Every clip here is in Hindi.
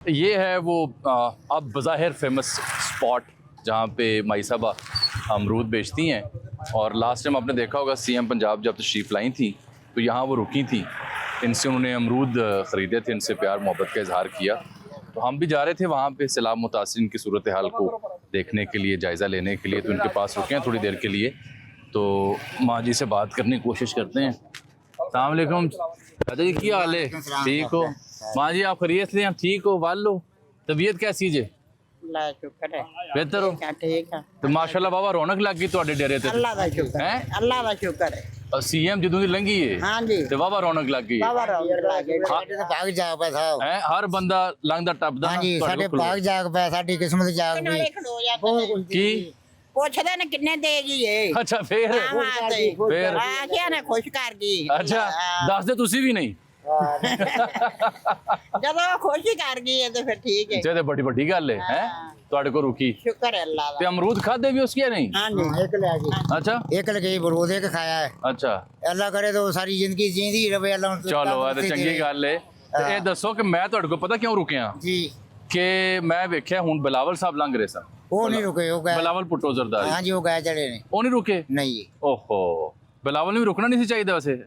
ये है वो अब बज़ाहिर फेमस स्पॉट जहाँ पे माई साहबा अमरूद बेचती हैं। और लास्ट टाइम आपने देखा होगा सीएम पंजाब जब तशरीफ़ लाई थी तो यहाँ वो रुकी थी, इनसे उन्होंने अमरूद ख़रीदे थे, इनसे प्यार मोहब्बत का इजहार किया। तो हम भी जा रहे थे वहाँ पे सैलाब मुतासिरीन की सूरत हाल को देखने के लिए, जायज़ा लेने के लिए, तो उनके पास रुके हैं थोड़ी देर के लिए। तो माँ जी से बात करने की कोशिश करते हैं। अस्सलाम वालेकुम चाचा जी, क्या हाल है? ठीक हो माँ जी? आप खरीद से? ठीक हो? वाल लो, तबीयत कैसी जे? शुक्र है, बेहतर हो? ठीक है। तो माशाल्लाह बाबा रौनक लग गई ਤੁਹਾਡੇ ਡੇਰੇ ਤੇ। अल्लाह का शुक्र है, अल्लाह का शुक्र है। और सीएम ਜਦੋਂ ਦੀ ਲੰਗੀ ਏ हाँ जी, ਤੇ ਬਾਬਾ ਰੌਣਕ ਲੱਗ ਗਈ बाबा रौनक लागे। ਸਾਡੇ ਤਾਂ ਭਾਗ ਜਾਗ ਪਿਆ ਸਾਹਿਬ। ਹੈ। ਹਰ ਬੰਦਾ ਲੰਘਦਾ ਟੱਪਦਾ ਨਾ ਹਾਂਜੀ ਤੁਹਾਡੇ ਸਾਡੇ ਕੋਲ। ਭਾਗ ਜਾਗ ਪਿਆ, ਸਾਡੀ ਕਿਸਮਤ ਜਾਗ नाले ਪਈ। खड़ो जा ਬਹੁਤ ਕੁਝ ਕੀ? ਪੁੱਛਦੇ ਨੇ ਕਿੰਨੇ ਦੇਗੀ ਏ? ਅੱਛਾ ਫੇਰ ਫਿਰ? ਆ ਕਿਆ ਨੇ ਖੁਸ਼ ਕਰ ਗਈ। ਅੱਛਾ ਦੱਸ ਦੇ ਤੁਸੀਂ ਵੀ ਨਹੀਂ। ਜਦੋਂ ਖੁਸ਼ ਹੀ ਕਰ ਗਈ ਹੈ ਤੇ ਫਿਰ ਠੀਕ ਹੈ। ਜੇ ਤੇ ਬੜੀ ਵੱਡੀ ਗੱਲ ਹੈ ਹੈ ਤੁਹਾਡੇ ਕੋਲ ਰੁਕੀ। शुक्र है अल्लाह ਤੇ का। ਅਮਰੂਦ ਖਾਦੇ ਵੀ ਉਸਕੇ ਨਹੀਂ? हाँ जी, ਇੱਕ ਲੈ ਗਈ, ਅੱਛਾ ਇੱਕ ਲਗਈ ਬਰੂਦ ਇੱਕ ਖਾਇਆ ਹੈ। ਅੱਛਾ ਅੱਲਾ ਕਰੇ ਤਾਂ ਸਾਰੀ ਜ਼ਿੰਦਗੀ ਜੀਂਦੀ ਰਵੇ ਅੱਲਾ ਨੂੰ। ਚਲੋ ਇਹ ਤਾਂ ਚੰਗੀ ਗੱਲ ਹੈ। ਤੇ ਇਹ ਦੱਸੋ ਕਿ ਮੈਂ ਤੁਹਾਡੇ ਕੋਲ ਪਤਾ ਕਿਉਂ ਰੁਕਿਆ ਜੀ। ਕਿ ਮੈਂ ਵੇਖਿਆ ਹੁਣ ਬਿਲਾਵਲ ਸਾਹਿਬ ਲੰਘ ਰਹੇ ਸਨ। ਉਹ ਨਹੀਂ ਰੁਕੇ, ਉਹ ਗਏ। ਬਿਲਾਵਲ ਭੁੱਟੋ ਜ਼ਰਦਾਰੀ, ਹਾਂਜੀ ਉਹ ਗਏ ਚੜੇ ਨੇ। ਉਹ ਨਹੀਂ ਰੁਕੇ? ਨਹੀਂ ਜੀ, ਓਹੋ, ਬਿਲਾਵਲ ਨੂੰ ਵੀ ਰੁਕਣਾ ਨਹੀਂ ਸੀ ਚਾਹੀਦਾ ਵੈਸੇ।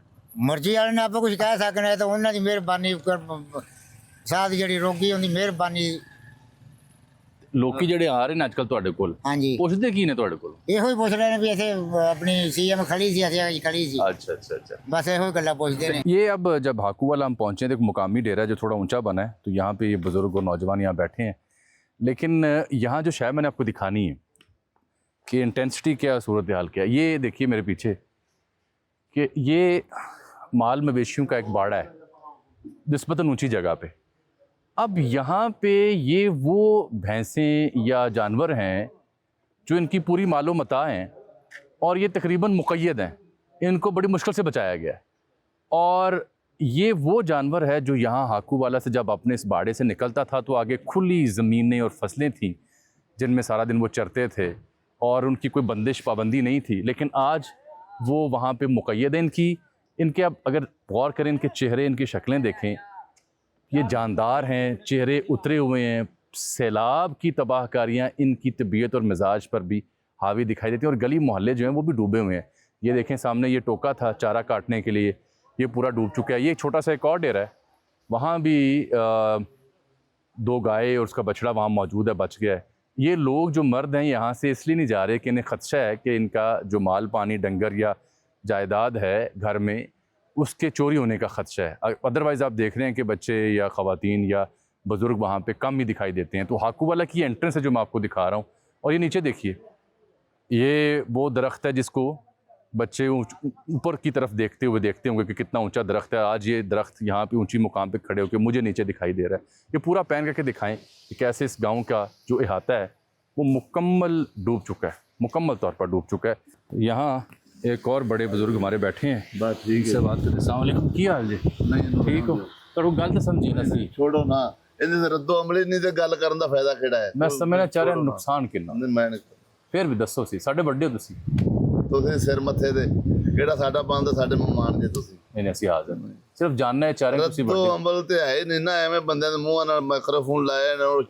ਮਰਜ਼ੀ ਵਾਲੇ ਨੇ ਆਪਾਂ ਕੁਝ ਕਹਿ ਸਕਦੇ ਹਾਂ, ਤਾਂ ਉਹਨਾਂ ਦੀ ਮਿਹਰਬਾਨੀ ਸਾਥ ਜਿਹੜੀ ਰੋਗੀ ਉਹਦੀ ਮਿਹਰਬਾਨੀ। ਲੋਕੀ ਜਿਹੜੇ ਆ ਰਹੇ ਨੇ ਅੱਜਕੱਲ ਤੁਹਾਡੇ ਕੋਲ ਹਾਂਜੀ ਪੁੱਛਦੇ ਕੀ ਨੇ ਤੁਹਾਡੇ ਕੋਲ? ਇਹੋ ਹੀ ਪੁੱਛ ਰਹੇ ਨੇ ਵੀ ਇੱਥੇ ਆਪਣੀ सीएम ਖੜੀ ਸੀ, ਅਸੀਂ ਖੜੀ ਸੀ, अच्छा अच्छा अच्छा। ਬਸ ਇਹੋ ਹੀ ਗੱਲਾਂ ਪੁੱਛਦੇ ਨੇ। ये अब जब हाकू वाला हम पहुंचे तो एक मुकामी डेरा जो थोड़ा ऊंचा बना है, तो यहाँ पे ये बुज़ुर्ग और नौजवान यहाँ बैठे हैं। लेकिन यहाँ जो शय मैंने आपको दिखानी है कि इंटेंसिटी क्या, सूरत हाल क्या, ये देखिए मेरे पीछे कि ये माल मवेशियों का एक बाड़ा है निस्बतन ऊंची जगह पे। अब यहाँ पे ये वो भैंसें या जानवर हैं जो इनकी पूरी मालो मता हैं और ये तकरीबन मुक़य्यद हैं, इनको बड़ी मुश्किल से बचाया गया है। और ये वो जानवर है जो यहाँ हाकू वाला से जब अपने इस बाड़े से निकलता था तो आगे खुली ज़मीनें और फसलें थीं जिनमें सारा दिन वो चरते थे और उनकी कोई बंदिश पाबंदी नहीं थी। लेकिन आज वो वहाँ पे मुक़य्यद हैं। इनके अब अगर गौर करें, इनके चेहरे, इनकी शक्लें देखें, ये जानदार हैं, चेहरे उतरे हुए हैं। सैलाब की तबाहकारियाँ इनकी तबीयत और मिजाज पर भी हावी दिखाई देती हैं और गली मोहल्ले जो हैं वो भी डूबे हुए हैं। ये देखें सामने ये टोका था चारा काटने के लिए, ये पूरा डूब चुका है। ये एक छोटा सा एक और डेरा है, वहाँ भी 2 गाय और उसका बछड़ा वहाँ मौजूद है, बच गया है। ये लोग जो मर्द हैं यहाँ से इसलिए नहीं जा रहे कि इन्हें खदशा है कि इनका जो माल पानी डंगर या जायदाद है घर में उसके चोरी होने का खदशा है। अदरवाइज़ आप देख रहे हैं कि बच्चे या ख़वातीन या बुज़ुर्ग वहाँ पे कम ही दिखाई देते हैं। तो हाकू वाला की एंट्रेंस है जो मैं आपको दिखा रहा हूँ। और ये नीचे देखिए, ये वो दरख्त है जिसको बच्चे ऊपर की तरफ देखते हुए देखते होंगे कि कितना ऊंचा दरख्त है। आज ये दरख्त यहाँ पे ऊंची मुकाम पे खड़े होकर मुझे नीचे दिखाई दे रहा है। ये पूरा पैन करके दिखाएं कि कैसे इस गांव का जो इहाता है वो मुकम्मल डूब चुका है, मुकम्मल तौर पर डूब चुका है। यहाँ एक और बड़े बुजुर्ग हमारे बैठे हैं, बात ठीक से बात करते। अस्सलाम वालेकुम, की हाल जी? ठीक हो? तो गल तो समझी ना सी, छोड़ो ना ਇਹਦੇ ਰੱਦੋ ਅਮਲੀ ਨਹੀਂ ਤੇ ਗੱਲ ਕਰਨ ਦਾ ਫਾਇਦਾ ਕਿਹੜਾ ਹੈ? मैं समझना चाह रहा नुकसान कितना, ਮੈਂ फिर भी दसो सी, साढ़े बड़े हो तुसी। ਤੁਸੀਂ ਸਿਰ ਮੱਥੇ ਤੇ ਕਿਹੜਾ ਸਾਡਾ ਬੰਦ ਸਾਡੇ ਮਹਿਮਾਨ ਜੇ ਤੁਸੀਂ नहीं नहीं, हाजिर नहीं, सिर्फ जानना है चाह रहे हैं तुसी ਰੱਦੋ बड़े। ਅਮਲ ਤੇ ਹੈ ਹੀ ਨਹੀਂ ਨਾ, ਐਵੇਂ ਬੰਦਿਆਂ ਦੇ ਮੂੰਹਾਂ ਨਾਲ ਮਾਈਕ੍ਰੋਫੋਨ ਲਾਇਆ ਨੇ ਉਹ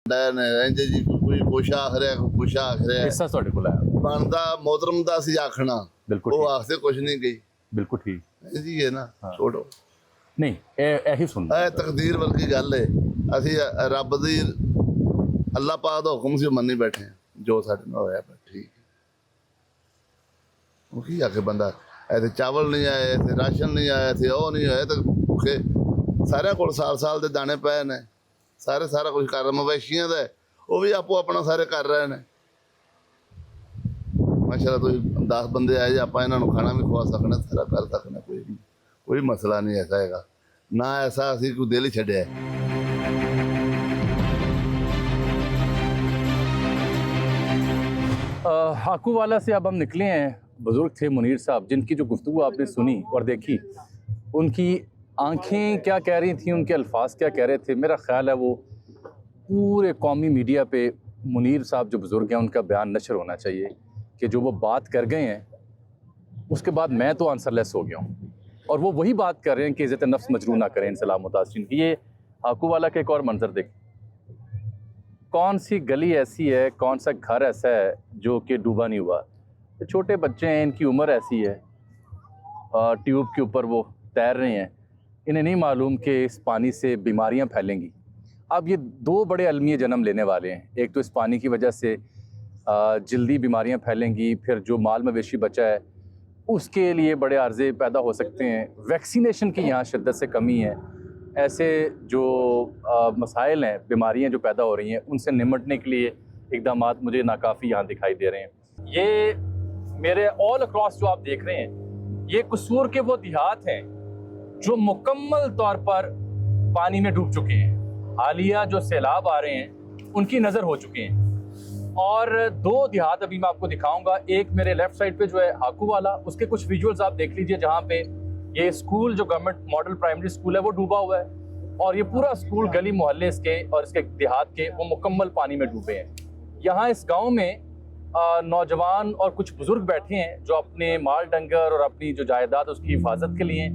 ਡਾਇਆ ਨੇ ਇੰਜ ਜੀ, ਕੋਈ ਕੁਛ ਆਖ ਰਿਹਾ, ਕੋਈ ਕੁਛ ਆਖ ਰਿਹਾ। हिस्सा ਤੁਹਾਡੇ ਕੋਲ ਆਇਆ, ਬਣਦਾ ਮੋਹਤਰਮ ਦਾ ਸੀ ਆਖਣਾ, बिल्कुल ਉਹ ठीक, ਆਖਦੇ ਕੁਛ ਨਹੀਂ ਗਈ बिल्कुल ठीक। ਜੀ ਹੈ ਨਾ। ਛੋੜੋ, नहीं यही सुन, ਇਹ ਤਕਦੀਰ ਵਰਗੀ ਗੱਲ ਹੈ। ਅਸੀਂ ਰੱਬ ਦੀ ਅੱਲਾਹ ਪਾਕ ਦਾ ਹੁਕਮ ਸੀ ਮੰਨੀ ਬੈਠੇ ਹਾਂ, ਜੋ ਸਾਡੇ ਨਾਲ ਹੋਇਆ ਪਿਆ ਠੀਕ ਹੈ। ਉਹ ਕੀ ਆਖੇ ਬੰਦਾ, ਇੱਥੇ ਚਾਵਲ ਨਹੀਂ ਆਏ, ਇੱਥੇ ਰਾਸ਼ਨ ਨਹੀਂ ਆਇਆ, ਇੱਥੇ ਉਹ ਨਹੀਂ ਹੋਇਆ, ਤਾਂ ਭੁੱਖੇ ਸਾਰਿਆਂ ਕੋਲ ਸਾਲ ਦੇ ਦਾਣੇ ਪਏ ਨੇ, ਸਾਰਾ ਕੁਝ ਕਰ ਰਹੇ। ਮਵੇਸ਼ੀਆਂ ਦਾ ਉਹ ਵੀ ਆਪੋ ਆਪਣਾ ਸਾਰੇ ਕਰ ਰਹੇ ਨੇ। ਮਾਸ਼ਾਅੱਲਾ ਤੁਸੀਂ 10 ਬੰਦੇ ਆਏ ਜੇ ਆਪਾਂ ਇਹਨਾਂ ਨੂੰ ਖਾਣਾ ਵੀ ਖਵਾ ਸਕਣਾ, ਸਾਰਾ ਕਰ ਸਕਣਾ, ਕੋਈ ਮਸਲਾ ਨਹੀਂ ਐਸਾ ਹੈਗਾ ਨਾ, ਐਸਾ ਅਸੀਂ ਕੋਈ ਦਿਲ ਹੀ ਛੱਡਿਆ। हाकू वाला से अब हम निकले हैं। बुज़ुर्ग थे मुनीर साहब, जिनकी जो गुफ्तगू आपने सुनी और देखी, उनकी आंखें क्या कह रही थी, उनके अल्फाज क्या कह रहे थे, मेरा ख़्याल है वो पूरे कौमी मीडिया पे मुनीर साहब जो बुज़ुर्ग हैं उनका बयान नशर होना चाहिए कि जो वो बात कर गए हैं उसके बाद मैं तो आंसरलेस हो गया हूँ। और वो वही बात कर रहे हैं कि इज़्ज़त नफ्स मजरूह ना करें इन सलाम मुतासिरीन की। ये हाकू वाला का एक और मंजर देखें, कौन सी गली ऐसी है, कौन सा घर ऐसा है जो कि डूबा नहीं हुआ। ये छोटे बच्चे हैं, इनकी उम्र ऐसी है, ट्यूब के ऊपर वो तैर रहे हैं, इन्हें नहीं मालूम कि इस पानी से बीमारियां फैलेंगी। अब ये दो बड़े अलमिए जन्म लेने वाले हैं। एक तो इस पानी की वजह से जल्दी बीमारियां फैलेंगी, फिर जो माल मवेशी बचा है उसके लिए बड़े अर्ज़े पैदा हो सकते हैं। वैक्सीनेशन की यहाँ शिद्दत से कमी है। ऐसे जो मसाइल हैं, बीमारियां जो पैदा हो रही हैं, उनसे निमटने के लिए इकदाम मुझे नाकाफ़ी यहाँ दिखाई दे रहे हैं। ये मेरे ऑल अक्रॉस जो आप देख रहे हैं, ये कसूर के वो देहात हैं जो मुकम्मल तौर पर पानी में डूब चुके हैं। हालिया जो सैलाब आ रहे हैं उनकी नज़र हो चुके हैं। और दो देहात अभी मैं आपको दिखाऊंगा। एक मेरे लेफ्ट साइड पे जो है हाकू वाला, उसके कुछ विजुअल्स आप देख लीजिए, जहाँ पे ये स्कूल जो गवर्नमेंट मॉडल प्राइमरी स्कूल है वो डूबा हुआ है, और ये पूरा स्कूल गली मोहल्ले इसके और इसके देहात के वो मुकम्मल पानी में डूबे हैं। यहाँ इस गाँव में नौजवान और कुछ बुजुर्ग बैठे हैं जो अपने माल डंगर और अपनी जो जायदाद उसकी हिफाजत के लिए,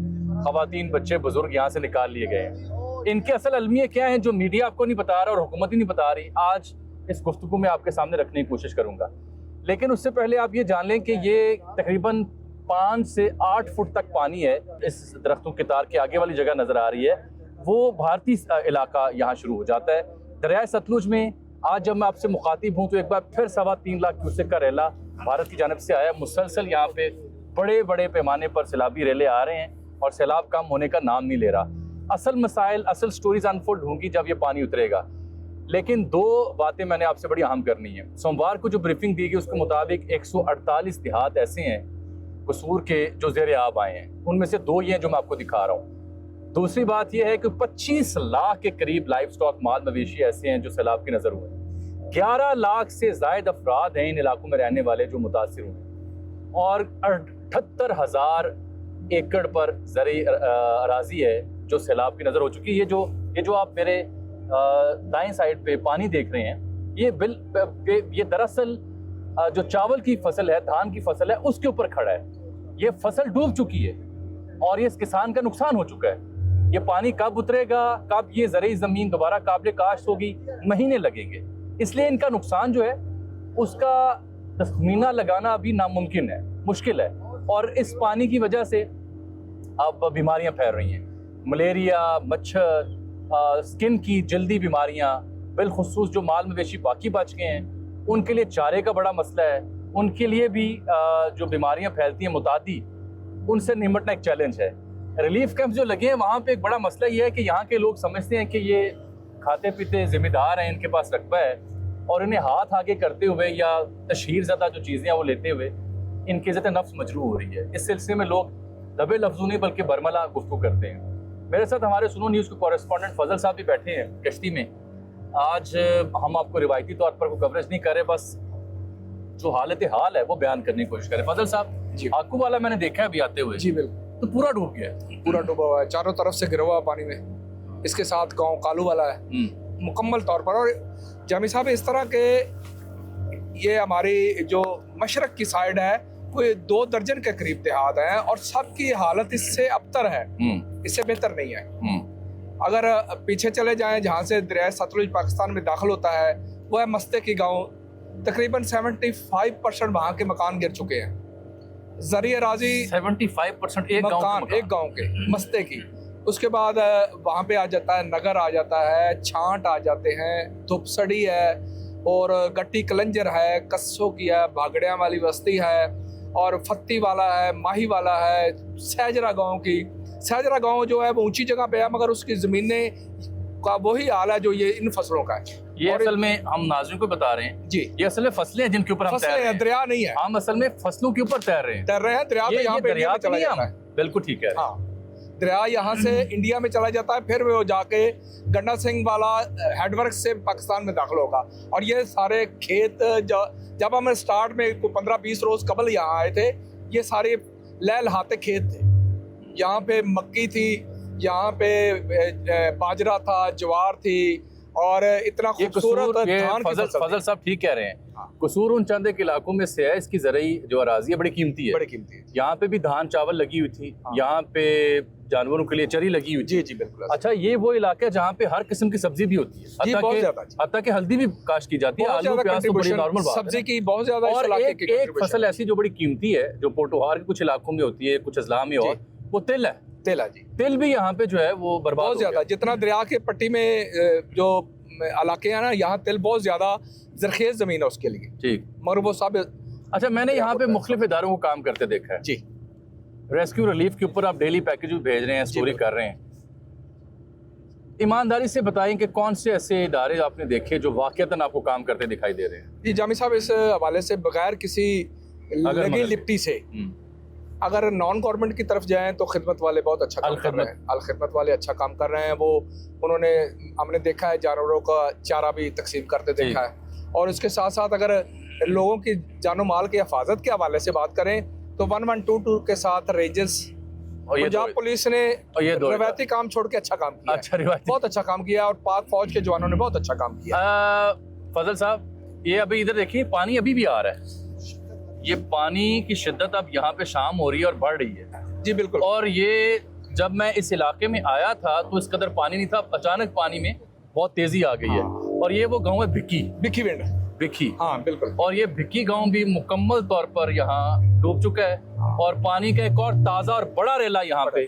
ख़वातीन बच्चे बुजुर्ग यहाँ से निकाल लिए गए हैं। इनके असल अलमिया क्या हैं जो मीडिया आपको नहीं बता रहा और हुकूमत ही नहीं बता रही, आज इस गुफ्तगू में आपके सामने रखने की कोशिश करूंगा। लेकिन उससे पहले आप ये जान लें कि ये तकरीबन 5 से 8 फुट तक पानी है। इस दरख्तों के तार के आगे वाली जगह नज़र आ रही है, वो भारतीय इलाका यहाँ शुरू हो जाता है। दरिया सतलुज में आज जब मैं आपसे मुखातिब हूँ तो एक बार फिर 3.25 लाख क्यूसेक का रेला भारत की जानिब से आया। मुसलसल यहाँ पे बड़े बड़े पैमाने पर सैलाबी रेले आ रहे हैं और सैलाब कम होने का नाम नहीं ले रहा। असल मसाइल, असल स्टोरीज अनफोल्ड होंगी जब ये पानी उतरेगा। लेकिन दो बातें मैंने आपसे बड़ी अहम करनी है। सोमवार को जो ब्रीफिंग दी गई उसके मुताबिक 148 देहात ऐसे हैं कसूर के जो ज़ेरे आब आए हैं, उनमें से 2 ये हैं जो मैं आपको दिखा रहा हूँ। दूसरी बात यह है कि 25 लाख के करीब लाइफ स्टॉक माल मवेशी ऐसे हैं जो सैलाब की नज़र हुए। 11 लाख से ज़ायद अफराद हैं इन इलाकों में रहने वाले जो मुतासिर हुए, और 78,000 एकड़ पर ज़रई अराजी है जो सैलाब की नज़र हो चुकी है। ये जो आप मेरे दाएं साइड पे पानी देख रहे हैं, ये दरअसल जो चावल की फसल है, धान की फसल है, उसके ऊपर खड़ा है। ये फसल डूब चुकी है और ये इस किसान का नुकसान हो चुका है। ये पानी कब उतरेगा, कब ये ज़रई ज़मीन दोबारा काबिल काश्त होगी, महीने लगेंगे। इसलिए इनका नुकसान जो है उसका तखमीना लगाना अभी नामुमकिन है, मुश्किल है। और इस पानी की वजह से अब बीमारियां फैल रही हैं, मलेरिया, मच्छर, स्किन की जल्दी बीमारियां, बिलखुसूस जो माल मवेशी बाकी बच गए हैं उनके लिए चारे का बड़ा मसला है। उनके लिए भी जो बीमारियां फैलती हैं मुतादी, उनसे निपटना एक चैलेंज है। रिलीफ कैंप जो लगे हैं वहाँ पे एक बड़ा मसला ये है कि यहाँ के लोग समझते हैं कि ये खाते पीते जिम्मेदार हैं, इनके पास रकबा है, और इन्हें हाथ आगे करते हुए या तशहीर ज़दा जो चीज़ें हैं वो लेते हुए इनकी इज़्ज़त नफ्स मजरूह हो रही है। इस सिलसिले में लोग दबे लफ्ज़ों नहीं बल्कि बरमला गुफ्तगू करते हैं। मेरे साथ हमारे सुनो न्यूज़ के कॉरेस्पॉन्डेंट फजल साहब भी बैठे हैं कश्ती में। आज हम आपको रिवायती तौर पर कोई कवरेज नहीं कर रहे, बस जो हालत हाल है वो बयान करने की कोशिश करें। फजल साहब जी, हाकू वाला मैंने देखा है अभी आते हुए। जी बिल्कुल, तो पूरा डूब गया है, पूरा डूबा हुआ है, चारों तरफ से गिरा हुआ है पानी में। इसके साथ गांव कालू वाला है मुकम्मल तौर पर। और जामी साहब, इस तरह के ये हमारी जो मशरक की साइड है कोई 2 दर्जन के करीब देहात हैं और सबकी हालत इससे अबतर है, इससे बेहतर नहीं है। अगर पीछे चले जाएं जहाँ से दरिया सतलुज पाकिस्तान में दाखिल होता है, वो है मस्ते की गांव। तकरीबन 75% वहाँ के मकान गिर चुके हैं। ज़रिए राजी 75% एक गांव के मस्ते की। उसके बाद वहाँ पे आ जाता है नगर, आ जाता है छांट, आ जाते हैं धुपसड़ी है, और गट्टी कलंजर है, कस्सों की है, भागड़िया वाली बस्ती है, और फत्ती वाला है, माही वाला है, सहजरा गांव जो है वो ऊंची जगह पे है, मगर उसकी ज़मीनें का वही हाल है जो ये इन फसलों का है। ये असल में हम नाज़रीन को बता रहे हैं जी, ये असल में फसलें हैं जिनके ऊपर हम तैर रहे हैं, दरिया नहीं है। हम असल में फसलों के ऊपर तैर रहे हैं। दरिया तो यहाँ पे दरिया चला जाता है। बिल्कुल ठीक है। हाँ, दरिया यहाँ से इंडिया में चला जाता है, फिर वो जाके गन्ना सिंह वाला हेडवर्क से पाकिस्तान में दाखिल होगा। और ये सारे खेत जब हम स्टार्ट में 15-20 रोज कबल यहाँ आए थे, ये सारे लहलहाते खेत थे। यहाँ पे मक्की थी, यहाँ पे बाजरा था, ज्वार थी, और इतना ये खूबसूरत कसूर, ये धान की फजल फसल फजल थी। साहब ठीक कह रहे हैं, हाँ। कसूर उन चंद एक इलाकों में से है, इसकी ज़रई जो अराजी है बड़ी कीमती है। बड़ी कीमती है। यहाँ पे भी धान चावल लगी हुई थी, हाँ। यहाँ पे जानवरों के लिए चरी लगी हुई थी। जी जी बिल्कुल। अच्छा, ये वो इलाका है जहाँ पे हर किस्म की सब्जी भी होती है, जी, बहुत ज्यादा जी। हत्ता कि हल्दी भी काश्त की जाती है, बहुत आलू ज्यादा प्याज तो बड़ी contribution, नॉर्मल बात है सब्जी ना। की बहुत ज्यादा इस और इलाके एक की एक contribution फसल ऐसी जो बड़ी कीमती है, जो पोटोहार के कुछ इलाकों में होती है, कुछ अजला में, और वो तिल है। तेला जी तिल भी यहाँ पे जो है वो बर्बाद बहुत हो ज्यादा, गया। जितना दरिया के पट्टी में जो इलाके हैं ना, यहाँ तिल बहुत ज्यादा जरखेज जमीन है उसके लिए, ठीक। मगर वो सब अच्छा, मैंने यहाँ पे मुख्तलिफ इदारों को काम करते देखा है। जी रेस्क्यू रिलीफ के ऊपर आप डेली पैकेज भी भेज रहे हैं, स्टोरी कर रहे हैं। ईमानदारी से बताएं कि कौन से ऐसे इदारे आपने देखे जो वाकईतन आपको काम करते दिखाई दे रहे हैं? जी जामी साहब, इस हवाले से बगैर किसी लगी मगर- लिपटी से अगर नॉन गवर्नमेंट की तरफ जाएं तो खिदमत वाले बहुत अच्छा काम कर रहे हैं। अल खिदमत वाले अच्छा काम कर रहे हैं। वो उन्होंने, हमने देखा है जानवरों का चारा भी तकसीम करते देखा है। और इसके साथ साथ अगर लोगों की जानो माल की हिफाजत के हवाले से बात करें तो 1122 के साथ रेंजर्स, और ये पंजाब पुलिस ने और ये दो- रवायती काम छोड़ के अच्छा काम किया है। अच्छा, रिवायती। बहुत अच्छा काम किया और पाक फौज के जवानों ने बहुत अच्छा काम किया। फजल साहब, ये अभी इधर देखिए, पानी अभी भी आ रहा है। ये पानी की शिद्दत अब यहाँ पे शाम हो रही है और बढ़ रही है। जी बिल्कुल। और ये जब मैं इस इलाके में आया था तो इस कदर पानी नहीं था, अचानक पानी में बहुत तेजी आ गई है। और ये वो गांव है भिक्की, बिक्की विंड। भिक्की। हाँ बिल्कुल। और ये भिक्की गांव भी मुकम्मल तौर पर यहाँ डूब चुका है। और पानी का एक और ताज़ा और बड़ा रेला यहाँ पे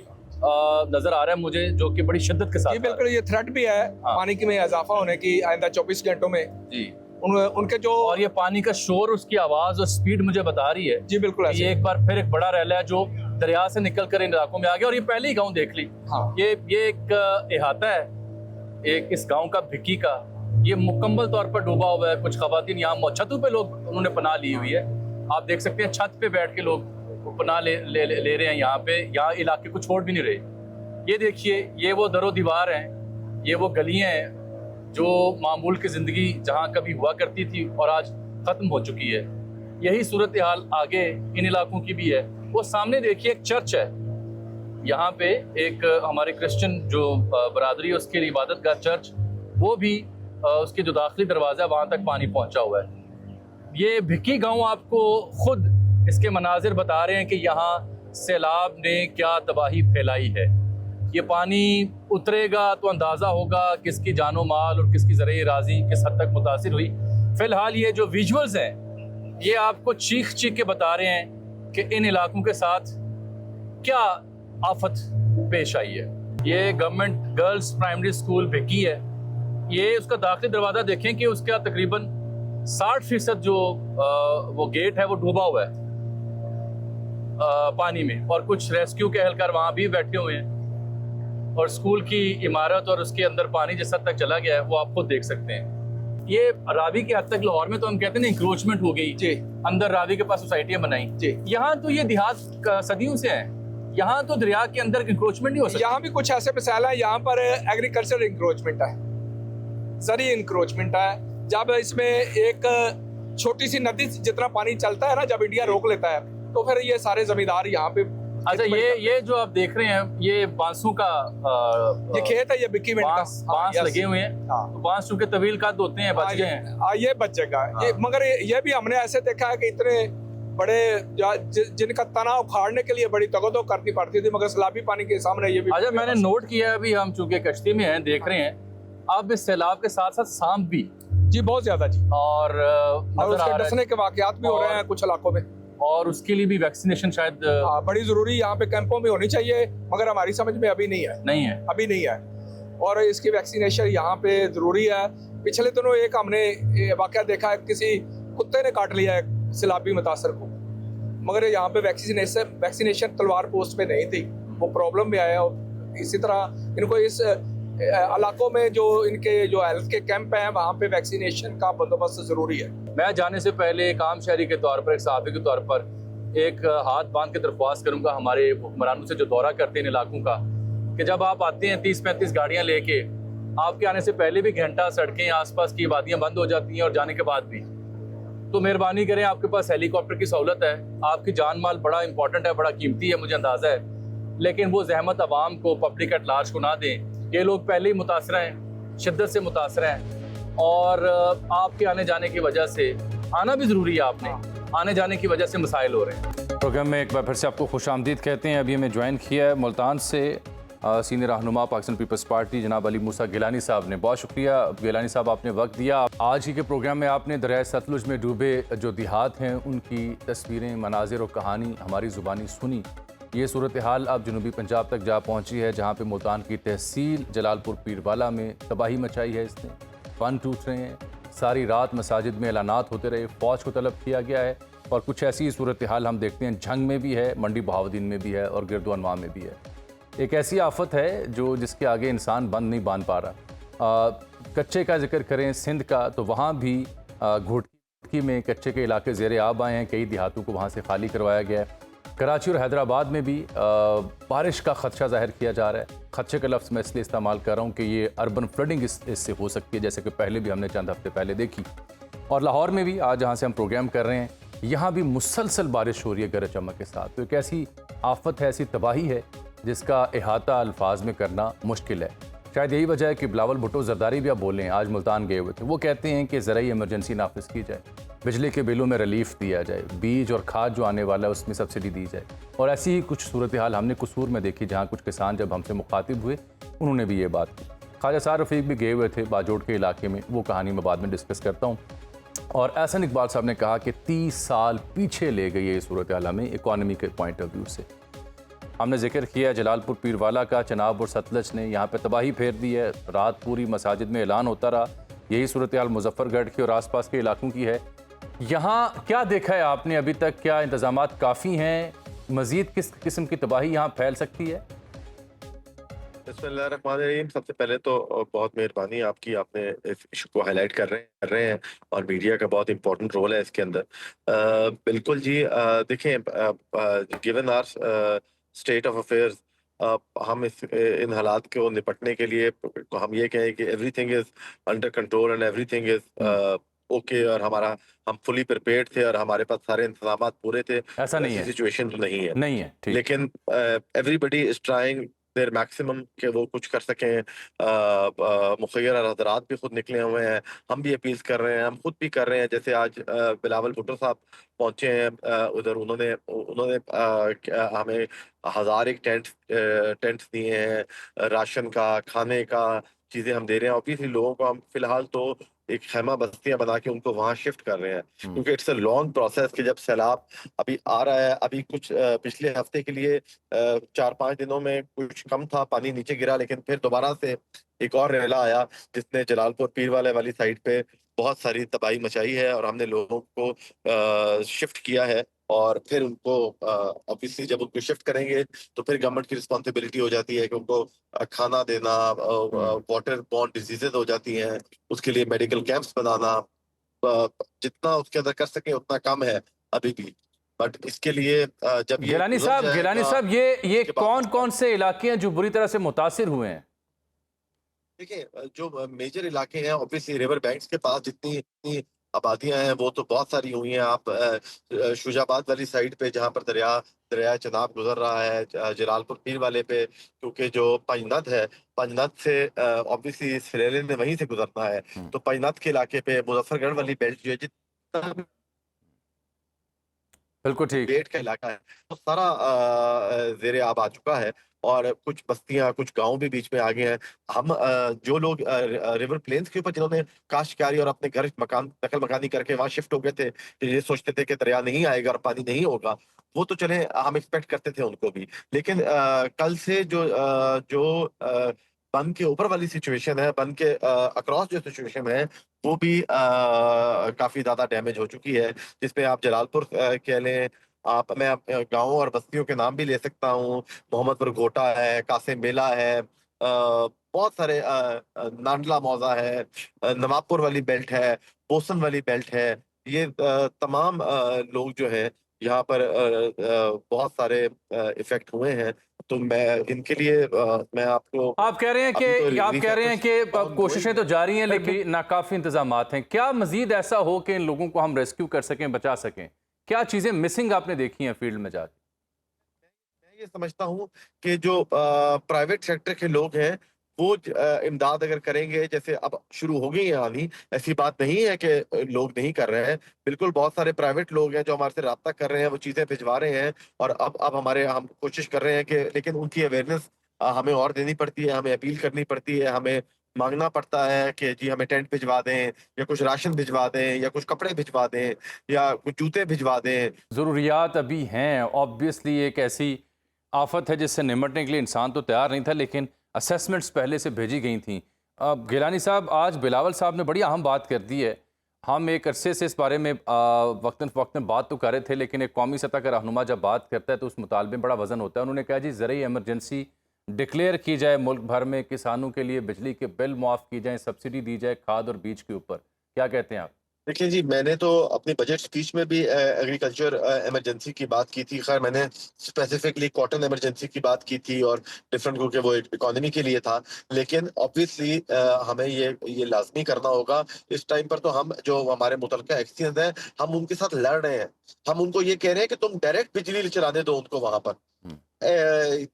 नजर आ रहा है मुझे, जो कि बड़ी शिद्दत के साथ जी आ रहा बिल्कुल, ये थ्रेट भी है पानी की में इजाफा होने की आइंदा 24 घंटों में। है। जी। उनके जो, और ये पानी का शोर, उसकी आवाज और स्पीड मुझे बता रही है जी बिल्कुल कि ये एक बार फिर एक बड़ा रेला है जो दरिया से निकल कर इन इलाकों में आ गया। और ये पहले ही गांव देख ली। हाँ। ये एक इहाता है एक इस गांव का, भिक्की का। ये मुकम्मल तौर पर डूबा हुआ है। कुछ खवातीन यहाँ छतों पे लोग उन्होंने पनाह ली हुई है। आप देख सकते हैं छत पे बैठ के लोग पनाह ले रहे हैं यहाँ पे। यहाँ इलाके को छोड़ भी नहीं रहे। ये देखिए, ये वो दरो दीवार हैं, ये वो गलियाँ हैं जो मामूल की ज़िंदगी जहाँ कभी हुआ करती थी और आज ख़त्म हो चुकी है। यही सूरत हाल आगे इन इलाकों की भी है। वो सामने देखिए एक चर्च है, यहाँ पे एक हमारे क्रिश्चियन जो बरादरी है उसके लिए इबादत का चर्च, वो भी उसके जो दाखिली दरवाज़ा वहाँ तक पानी पहुँचा हुआ है। ये भिक्की गांव आपको खुद इसके मनाजिर बता रहे हैं कि यहाँ सैलाब ने क्या तबाही फैलाई है। ये पानी उतरेगा तो अंदाज़ा होगा किसकी जानो माल और किसकी ज़रई राज़ी किस हद तक मुतासिर हुई। फ़िलहाल ये जो विजुअल्स हैं ये आपको चीख चीख के बता रहे हैं कि इन इलाकों के साथ क्या आफत पेश आई है। ये गवर्नमेंट गर्ल्स प्राइमरी स्कूल भिक्की है। ये उसका दाखिली दरवाज़ा देखें कि उसका तकरीबन 60% जो वो गेट है वो डूबा हुआ है पानी में। और कुछ रेस्क्यू के एहलकार वहाँ भी बैठे हुए हैं। और स्कूल की इमारत और उसके अंदर पानी जिस हद तक चला गया है वो आप खुद देख सकते हैं। ये रावी के हद तक लाहौर में तो हम कहते हैं इंक्रोचमेंट हो गई जी। अंदर रावी के पास सोसाइटियां बनाई जी। यहाँ तो ये देहात सदियों से है। यहाँ तो दरिया के अंदर इंक्रोचमेंट नहीं हो सकता। यहाँ भी कुछ ऐसे मिसाल है। यहाँ पर एग्रीकल्चर इंक्रोचमेंट है, जरी इंक्रोचमेंट है। जब इसमें एक छोटी सी नदी जितना पानी चलता है ना, जब इंडिया रोक लेता है तो फिर ये सारे जमींदार यहाँ पे। अच्छा, ये जो आप देख रहे हैं ये बांसों का ये खेत है, ये बिक्की विंड का। बांस लगे हुए हैं। हाँ। तो बांस चूंकि तवील कद होते हैं, बच गए हैं। ये बच जाएगा। ये मगर ये भी हमने ऐसे देखा है कि इतने बड़े जिनका तना उखाड़ने के लिए बड़ी तगदो करनी पड़ती थी, मगर सैलाबी पानी के सामने ये भी। अच्छा, मैंने नोट किया है, अभी हम चूंकि कश्ती में हैं देख रहे हैं, अब इस सैलाब के साथ साथ सांप भी जी बहुत ज्यादा जी। और उसके डसने के वाकयात भी हो रहे हैं कुछ इलाकों में। और उसके लिए भी वैक्सीनेशन शायद बड़ी जरूरी यहाँ पे कैंपों में होनी चाहिए, मगर हमारी समझ में अभी नहीं है। अभी नहीं है। और इसकी वैक्सीनेशन यहाँ पे जरूरी है। पिछले दिनों एक हमने वाकया देखा है, किसी कुत्ते ने काट लिया है सैलाबी मुतासर को, मगर यहाँ पे वैक्सीनेशन तलवार पोस्ट पे नहीं थी, वो प्रॉब्लम में आया। और इसी तरह इनको इस इलाकों में जो इनके जो हेल्थ के कैंप हैं वहाँ पे वैक्सीनेशन का बंदोबस्त जरूरी है। मैं जाने से पहले एक आम शहरी के तौर पर, एक सहाफ़ी के तौर पर एक हाथ बांध के दरख्वास्त करूंगा हमारे हुक्मरानों से जो दौरा करते हैं इन इलाकों का, कि जब आप आते हैं 30-35 गाड़ियां लेके, आपके आने से पहले भी घंटा सड़कें आसपास की आबादियां बंद हो जाती हैं और जाने के बाद भी, तो मेहरबानी करें, आपके पास हेलीकॉप्टर की सहूलत है। आपकी जान माल बड़ा इंपॉर्टेंट है, बड़ा कीमती है, मुझे अंदाज़ा है, लेकिन वो जहमत आवाम को, पब्लिक एट लार्ज को ना दें। ये लोग पहले ही मुतासर हैं, शिद्दत से मुतासर हैं और आपके आने जाने की वजह से, आना भी ज़रूरी है आपने, आने जाने की वजह से मसाइल हो रहे हैं। प्रोग्राम में एक बार फिर से आपको खुशामदीद कहते हैं। अभी हमें ज्वाइन किया है मुल्तान से सीनियर रहनुमा पाकिस्तान पीपल्स पार्टी जनाब अली मूसा गिलानी साहब ने। बहुत शुक्रिया गिलानी साहब, आपने वक्त दिया। आज ही के प्रोग्राम में आपने दरियाए सतलुज में डूबे जो देहात हैं उनकी तस्वीरें, मनाजिर और कहानी हमारी ज़ुबानी सुनी। ये सूरत हाल अब जनूबी पंजाब तक जा पहुँची है, जहाँ पे मुल्तान की तहसील जलालपुर पीरवाला में तबाही मचाई है इसने। फन टूट रहे हैं, सारी रात मसाजिद में ऐलानात होते रहे, फ़ौज को तलब किया गया है और कुछ ऐसी सूरत हाल हम देखते हैं झंग में भी है, मंडी बहाउद्दीन में भी है और गिरदोनवा में भी है। एक ऐसी आफत है जो जिसके आगे इंसान बंद नहीं बांध पा रहा। कच्चे का जिक्र करें सिंध का, तो वहाँ भी घोटकी में कच्चे के इलाके ज़ेर आब आए हैं, कई देहातों को वहाँ से खाली करवाया गया है। कराची और हैदराबाद में भी बारिश का खदशा ज़ाहिर किया जा रहा है। खदशे का लफ्ज़ मैं इसलिए इस्तेमाल कर रहा हूँ कि ये अर्बन फ्लडिंग इससे हो सकती है, जैसे कि पहले भी हमने चंद हफ्ते पहले देखी। और लाहौर में भी आज जहाँ से हम प्रोग्राम कर रहे हैं, यहाँ भी मुसलसल बारिश हो रही है गरज चमक के साथ। तो एक ऐसी आफत है, ऐसी तबाही है जिसका अहाता अल्फाज में करना मुश्किल है। शायद यही वजह है कि बिलावल भुट्टो जरदारी भी अब बोलें, आज मुल्तान गए हुए थे। वो कहते हैं कि ज़राई इमरजेंसी नाफिज की जाए, बिजली के बिलों में रिलीफ दिया जाए, बीज और खाद जो आने वाला है उसमें सब्सिडी दी जाए। और ऐसी ही कुछ सूरत हाल हमने कसूर में देखी, जहाँ कुछ किसान जब हमसे मुखातिब हुए उन्होंने भी ये बात की। ख्वाजा सार रफ़ीक भी गए हुए थे बाजोड़ के इलाके में, वो कहानी मैं बाद में डिस्कस करता हूँ। और एहसन इकबाल साहब ने कहा कि 30 साल पीछे ले गई है ये सूरत हाल हमें इकॉनमी के पॉइंट ऑफ व्यू से। हमने जिक्र किया जलालपुर पीरवाला का, चनाब और सतलज ने यहाँ पे तबाही फेर दी है। रात पूरी मसाजिद में ऐलान होता रहा। यही सूरत हाल मुजफ्फरगढ़ की और आसपास के इलाकों की है। यहाँ क्या देखा है आपने अभी तक? क्या इंतजामात काफ़ी हैं? मज़ीद किस किस्म की तबाही यहाँ फैल सकती है? बिस्मिल्लाहिर्रहमानिर्रहीम। सबसे पहले तो बहुत मेहरबानी आपकी, आपने इस इशू को हाईलाइट कर रहे हैं और मीडिया का बहुत इंपॉर्टेंट रोल है इसके अंदर। बिल्कुल जी। देखें, given our state of affairs, हम इन हालात को निपटने के लिए हम ये कहें कि everything is under control and everything is okay, और हम फुली प्रिपेयर्ड थे और हमारे पास सारे इंतजाम पूरे थे। ऐसा नहीं है, सिचुएशन तो नहीं है, नहीं है, ठीक। लेकिन everybody is trying there maximum कि वो कुछ कर सकें। मुखैर और हजरात भी खुद निकले हुए हैं, हम भी अपील कर रहे हैं, हम खुद भी कर रहे हैं। जैसे आज बिलावल भुट्टो साहब पहुंचे हैं उधर, उन्होंने हमें 1000 एक टेंट्स दिए हैं, राशन का, खाने का चीजें हम दे रहे हैं। ऑब्वियसली लोगों को हम फिलहाल तो एक खैमा बस्तियां बना के उनको वहां शिफ्ट कर रहे हैं, क्योंकि इट्स अ लॉन्ग प्रोसेस कि जब सैलाब अभी आ रहा है। अभी कुछ पिछले हफ्ते के लिए 4-5 दिनों में कुछ कम था, पानी नीचे गिरा, लेकिन फिर दोबारा से एक और रेला आया जिसने जलालपुर पीरवाले वाली साइड पे बहुत सारी तबाही मचाई है और हमने लोगों को शिफ्ट किया है। और फिर उनको ऑब्वियसली जब उनको शिफ्ट करेंगे तो फिर गवर्नमेंट की रिस्पॉन्सिबिलिटी हो जाती है कि उनको खाना देना, वाटर बॉर्न डिजीजेज हो जाती हैं, उसके लिए मेडिकल कैंप्स बनाना। जितना उसके अंदर कर सके उतना कम है अभी भी, बट इसके लिए जब गिलानी साहब ये कौन कौन से इलाके हैं जो बुरी तरह से मुतासिर हुए हैं? देखिए, जो मेजर इलाके हैं ऑब्वियसली रिवर बैंक्स के पास जितनी आबादियां हैं वो तो बहुत सारी हुई हैं। आप शुजाबाद वाली साइड पे जहाँ पर दरिया चनाब गुजर रहा है, जलालपुर पीर वाले पे, क्योंकि जो पंजनद है, पंजनद से ऑब्वियसली सरेले ने वहीं से गुजरना है, तो पंजनद के इलाके पे मुजफ्फरगढ़ वाली बेल्ट जो है, जितना बिल्कुल ठीक, बेट का इलाका है, तो सारा ज़ेरे आब आ चुका है और कुछ बस्तियां, कुछ गांव भी बीच में आ गए हैं। हम जो लोग रिवर प्लेन्स के ऊपर जिन्होंने काश्तकारी और अपने घर नकल मकानी करके वहां शिफ्ट हो गए थे, ये सोचते थे कि दरिया नहीं आएगा और पानी नहीं होगा, वो तो चले हम एक्सपेक्ट करते थे उनको भी। लेकिन कल से जो बन के ऊपर वाली सिचुएशन है, बन के अक्रॉस जो सिचुएशन है, वो भी काफी ज्यादा डैमेज हो चुकी है, जिसमें आप जलालपुर कह लें, मैं गांवों और बस्तियों के नाम भी ले सकता हूँ। मोहम्मदपुर गोटा है, कासिम मेला है, बहुत सारे नांडला मौजा है, नवाबपुर वाली बेल्ट है, बोसन वाली बेल्ट है। ये तमाम लोग जो है यहाँ पर बहुत सारे इफेक्ट हुए हैं। तो मैं इनके लिए मैं आपको, आप कह रहे हैं कि कोशिशें तो जारी हैं लेकिन नाकाफी इंतजामात हैं। क्या मजीद ऐसा हो कि इन लोगों को हम रेस्क्यू कर सकें, बचा सकें? क्या चीजें मिसिंग आपने देखी हैं फील्ड में जाके? मैं ये समझता हूँ कि जो प्राइवेट सेक्टर के लोग हैं वो इमदाद अगर करेंगे, जैसे अब शुरू हो गई है आनी, ऐसी बात नहीं है कि लोग नहीं कर रहे हैं, बिल्कुल बहुत सारे प्राइवेट लोग हैं जो हमारे से रब्ता कर रहे हैं, वो चीज़ें भिजवा रहे हैं। और अब हम कोशिश कर रहे हैं कि, लेकिन उनकी अवेयरनेस हमें और देनी पड़ती है, हमें अपील करनी पड़ती है, हमें मांगना पड़ता है कि जी हमें टेंट भिजवा दें, या कुछ राशन भिजवा दें, या कुछ कपड़े भिजवा दें, या कुछ जूते भिजवा दें। ज़रूरियात अभी हैं, ऑब्वियसली एक ऐसी आफत है जिससे निपटने के लिए इंसान तो तैयार नहीं था, लेकिन असेसमेंट्स पहले से भेजी गई थी। अब गिलानी साहब, आज बिलावल साहब ने बड़ी अहम बात कर दी है। हम एक अरसे से इस बारे में वक्तन फ़वक्तन बात तो कर रहे थे, लेकिन एक कौमी सतह का रहनुमा जब बात करता है तो उस मुतालबे में बड़ा वज़न होता है। उन्होंने कहा जी ज़रूरी एमरजेंसी डिक्लेयर की जाए, मुल्क भर में किसानों के लिए बिजली के बिल मुआफ़ की जाए, सब्सिडी दी जाए खाद और बीज के ऊपर। क्या कहते हैं आप? देखिए जी, मैंने तो अपनी बजट स्पीच में भी एग्रीकल्चर इमरजेंसी की बात की थी। खैर मैंने स्पेसिफिकली कॉटन इमरजेंसी की बात की थी और डिफरेंट, क्योंकि वो इकोनॉमी के लिए था। लेकिन ऑब्वियसली हमें ये लाजमी करना होगा। इस टाइम पर तो हम जो हमारे मुतलका एक्सचेंज हैं, हम उनके साथ लड़ रहे हैं। हम उनको ये कह रहे हैं कि तुम डायरेक्ट बिजली चलाने दो उनको वहां पर।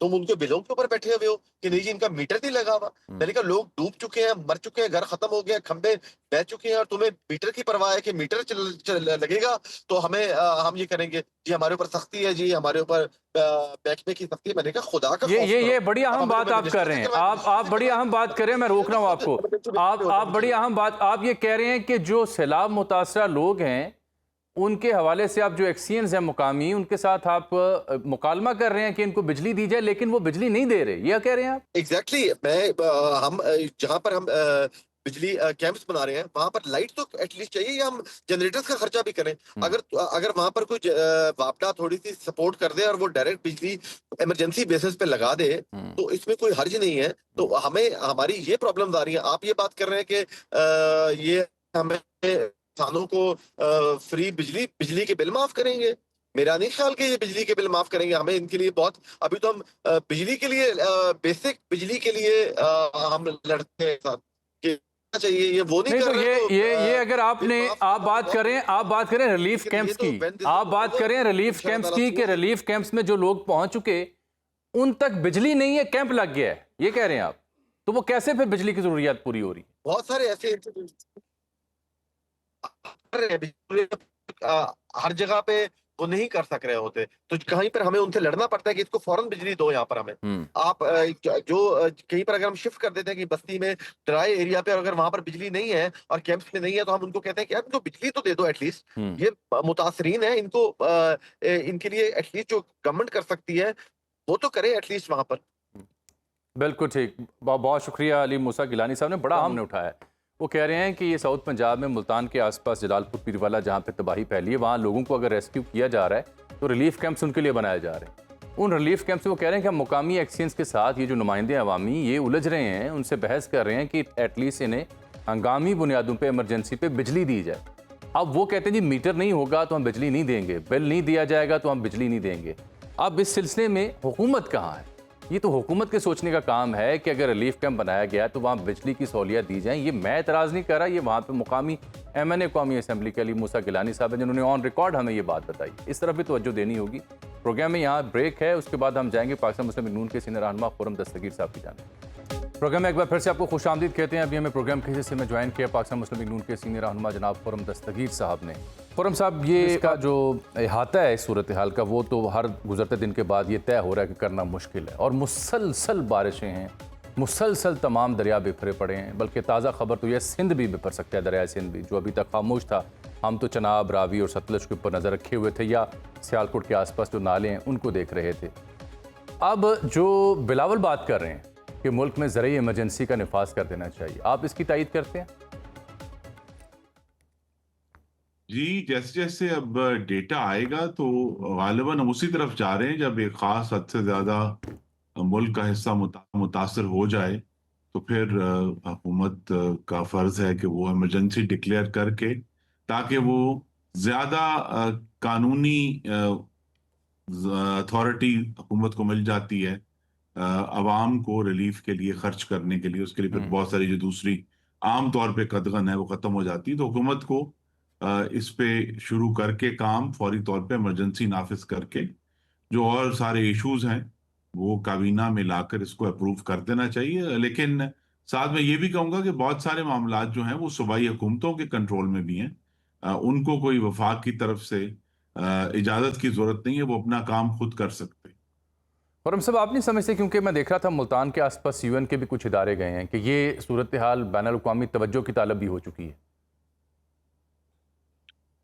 तुम उनके बिलों के ऊपर बैठे हुए हो कि नहीं जी इनका मीटर नहीं लगा हुआ। मैंने कहा लोग डूब चुके हैं, मर चुके हैं, घर खत्म हो गया, खंबे बह चुके हैं, और तुम्हें मीटर की परवाह है कि मीटर लगेगा तो हम ये करेंगे जी, हमारे ऊपर सख्ती है जी, हमारे ऊपर महकमे की सख्ती है। मैंने कहा खुदा का खौफ ये करो। बड़ी अहम बात आप कर रहे हैं। आप बड़ी अहम बात कर रहे हैं, मैं रोक रहा हूँ आपको। आप बड़ी अहम बात आप ये कह रहे हैं कि जो सैलाब मुतासरा लोग हैं उनके हवाले से आप जो एक्सचेंज हैं मुकामी, उनके साथ आप मुकालमा कर रहे हैं कि इनको बिजली दी जाए, लेकिन वो बिजली नहीं दे रहे, ये कह रहे हैं आप? एग्जैक्टली हम जहाँ पर हम बिजली कैंप्स बना रहे हैं, वहां पर लाइट तो एटलीस्ट चाहिए, या हम जनरेटर्स का खर्चा भी करें। अगर वहां पर कुछ वापडा थोड़ी सी सपोर्ट कर दे और वो डायरेक्ट बिजली इमरजेंसी बेसिस पे लगा दे, तो इसमें कोई हर्ज नहीं है। तो हमें हमारी ये प्रॉब्लम आ रही है। आप ये बात कर रहे हैं कि ये हमें किसानों को फ्री बिजली के बिल माफ करेंगे। मेरा नहीं ख्याल कि ये बिजली के बिल माफ करेंगे। हमें इनके लिए बहुत, अभी तो हम बिजली के लिए बेसिक बिजली के लिए हम लड़ते हैं कि चाहिए, ये वो नहीं नहीं कर तो रहे। ये अगर आप बात करें रिलीफ कैंप्स की, आप बात करें रिलीफ कैंप्स की कि रिलीफ कैंप्स में जो लोग पहुंच चुके उन तक बिजली नहीं है, कैंप लग गया है, ये कह रहे हैं आप, तो वो कैसे फिर बिजली की जरूरियात पूरी हो रही है? बहुत सारे ऐसे हर जगह पे वो नहीं कर सक रहे होते, तो कहीं पर हमें उनसे लड़ना पड़ता है कि इसको फौरन बिजली दो यहाँ पर हमें। आप कहीं पर अगर हम शिफ्ट कर देते हैं कि बस्ती में ड्राई एरिया पे, और अगर वहां पर बिजली नहीं है और कैंप्स में नहीं है, तो हम उनको कहते हैं कि यार इनको बिजली तो दे दो एटलीस्ट। ये मुतासरीन है, इनको इनके लिए एटलीस्ट जो गवर्नमेंट कर सकती है वो तो करे एटलीस्ट वहां पर। बिल्कुल ठीक। बहुत शुक्रिया अली मूसा गिलानी साहब ने, बड़ा हमने उठाया। वो कह रहे हैं कि ये साउथ पंजाब में मुल्तान के आसपास जलालपुर पीरवाला जहाँ पे तबाही फैली है, वहाँ लोगों को अगर रेस्क्यू किया जा रहा है तो रिलीफ कैंप्स उनके लिए बनाए जा रहे हैं। उन रिलीफ कैंप्स में वो कह रहे हैं कि हम मुकामी एक्सचेंज के साथ ये जो नुमाइंदे अवामी ये उलझ रहे हैं, उनसे बहस कर रहे हैं कि एटलीस्ट इन्हें हंगामी बुनियादों पर इमरजेंसी पे बिजली दी जाए। अब वो कहते हैं जी मीटर नहीं होगा तो हम बिजली नहीं देंगे, बिल नहीं दिया जाएगा तो हम बिजली नहीं देंगे। अब इस सिलसिले में हुकूमत कहाँ है? ये तो हुकूमत के सोचने का काम है कि अगर रिलीफ कैंप बनाया गया तो वहाँ बिजली की सहूलियत दी जाए। ये मैं एतराज़ नहीं कर रहा, ये वहाँ पे मुकामी MNA कौमी असम्बली के अली मूसा गिलानी साहब हैं जिन्होंने ऑन रिकॉर्ड हमें ये बात बताई। इस तरफ भी तवज्जो देनी होगी। प्रोग्राम में यहाँ ब्रेक है, उसके बाद हम जाएंगे पाकिस्तान मुस्लिम लीग नून के सीनियर रहनुमा खुर्रम दस्तगीर साहब की जानिब। प्रोग्राम में एक बार फिर से आपको खुशामदीद कहते हैं। अभी हमें प्रोग्राम के हिस्से में ज्वाइन किया पाकिस्तान मुस्लिम लीग नून के सीनियर रहनुमा जनाब खुर्रम दस्तगीर साहब ने। खुर्रम साहब, ये इसका जो अहाता है इस सूरत हाल का, वो तो हर गुजरते दिन के बाद ये तय हो रहा है कि करना मुश्किल है, और मुसलसल बारिशें हैं, मुसलसल तमाम दरिया बिखरे पड़े हैं। बल्कि ताज़ा खबर तो यह सिंध भी बिखर सकता है, दरिया सिंध भी, जो अभी तक खामोश था। हम तो चनाब, रावी और सतलज के ऊपर नज़र रखे हुए थे, या सियालकोट के आसपास जो नाले हैं उनको देख रहे थे। अब जो बिलावल बात कर रहे हैं कि मुल्क में ज़रूरी इमरजेंसी का निफाज कर देना चाहिए, आप इसकी तायीद करते हैं? जी, जैसे जैसे अब डेटा आएगा तो गालिबन हम उसी तरफ जा रहे हैं। जब एक खास हद से ज्यादा मुल्क का हिस्सा मुतासर हो जाए तो फिर हुकूमत का फर्ज है कि वो इमरजेंसी डिक्लेयर करके, ताकि वो ज्यादा कानूनी अथॉरिटी हुकूमत को मिल जाती है अवाम को रिलीफ के लिए खर्च करने के लिए। उसके लिए फिर बहुत सारी जो दूसरी आम तौर पे कदगन है वो खत्म हो जाती है। तो हुकूमत को इस पे शुरू करके काम फौरी तौर पे इमरजेंसी नाफिज करके जो और सारे इश्यूज हैं वो काबीना में लाकर इसको अप्रूव कर देना चाहिए। लेकिन साथ में ये भी कहूंगा कि बहुत सारे मामलात जो हैं वो सूबाई हुकूमतों के कंट्रोल में भी हैं। उनको कोई वफाक की तरफ से इजाज़त की ज़रूरत नहीं है, वो अपना काम खुद कर सकते हैं। खुर्रम साहब, आप नहीं समझते, क्योंकि मैं देख रहा था मुल्तान के आसपास यूएन के भी कुछ इदारे गए हैं कि ये सूरत हाल बैनुल अक़वामी तवज्जो की तालब भी हो चुकी है?